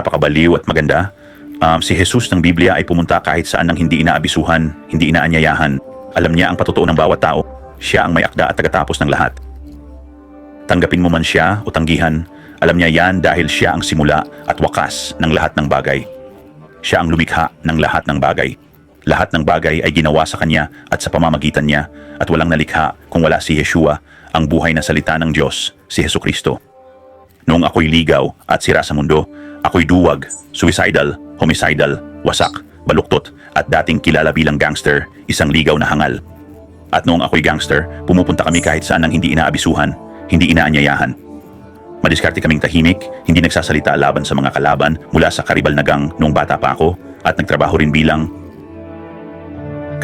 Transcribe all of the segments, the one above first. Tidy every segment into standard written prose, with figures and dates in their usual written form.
napakabaliw at maganda. Si Jesus ng Biblia ay pumunta kahit saan nang hindi inaabisuhan, hindi inaanyayahan. Alam niya ang patotoo ng bawat tao. Siya ang may akda at tagatapos ng lahat. Tanggapin mo man siya o tanggihan, alam niya yan dahil siya ang simula at wakas ng lahat ng bagay. Siya ang lumikha ng lahat ng bagay. Lahat ng bagay ay ginawa sa kanya at sa pamamagitan niya, at walang nalikha kung wala si Yeshua, ang buhay na salita ng Diyos, si Jesucristo. Noong ako'y ligaw at sira sa mundo, ako'y duwag, suicidal, homicidal, wasak, baluktot, at dating kilala bilang gangster, isang ligaw na hangal. At noong ako'y gangster, pumupunta kami kahit saan nang hindi inaabisuhan, hindi inaanyayahan. Madiskarte kaming tahimik, hindi nagsasalita laban sa mga kalaban mula sa karibal na gang noong bata pa ako, at nagtrabaho rin bilang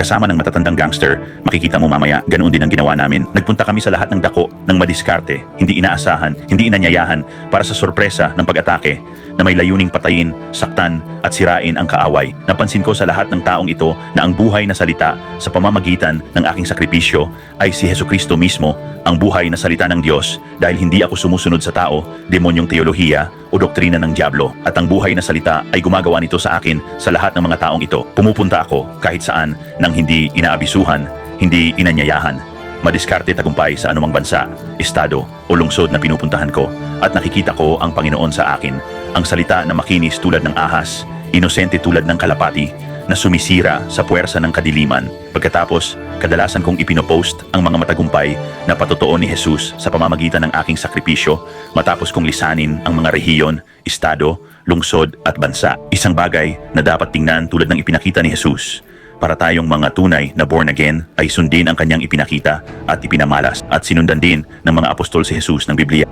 kasama ng matatandang gangster. Makikita mo mamaya, ganoon din ang ginawa namin. Nagpunta kami sa lahat ng dako ng madiskarte, hindi inaasahan, hindi inanyayahan, para sa sorpresa ng pag-atake na may layuning patayin, saktan at sirain ang kaaway. Napansin ko sa lahat ng taong ito na ang buhay na salita sa pamamagitan ng aking sakripisyo ay si Jesucristo mismo, ang buhay na salita ng Diyos, dahil hindi ako sumusunod sa tao, demonyong teolohiya o doktrina ng diablo, at ang buhay na salita ay gumagawa nito sa akin sa lahat ng mga taong ito. Pumupunta ako kahit saan nang hindi inaabisuhan, hindi inanyayahan. Madiskarte tagumpay sa anumang bansa, estado o lungsod na pinupuntahan ko, at nakikita ko ang Panginoon sa akin, ang salita na makinis tulad ng ahas, inosente tulad ng kalapati, na sumisira sa puwersa ng kadiliman. Pagkatapos, kadalasan kong ipinopost ang mga matagumpay na patotoo ni Jesus sa pamamagitan ng aking sakripisyo, matapos kong lisanin ang mga rehiyon, estado, lungsod at bansa. Isang bagay na dapat tingnan tulad ng ipinakita ni Jesus. Para tayong mga tunay na born again ay sundin ang kanyang ipinakita at ipinamalas, at sinundan din ng mga apostol si Jesus ng Biblia.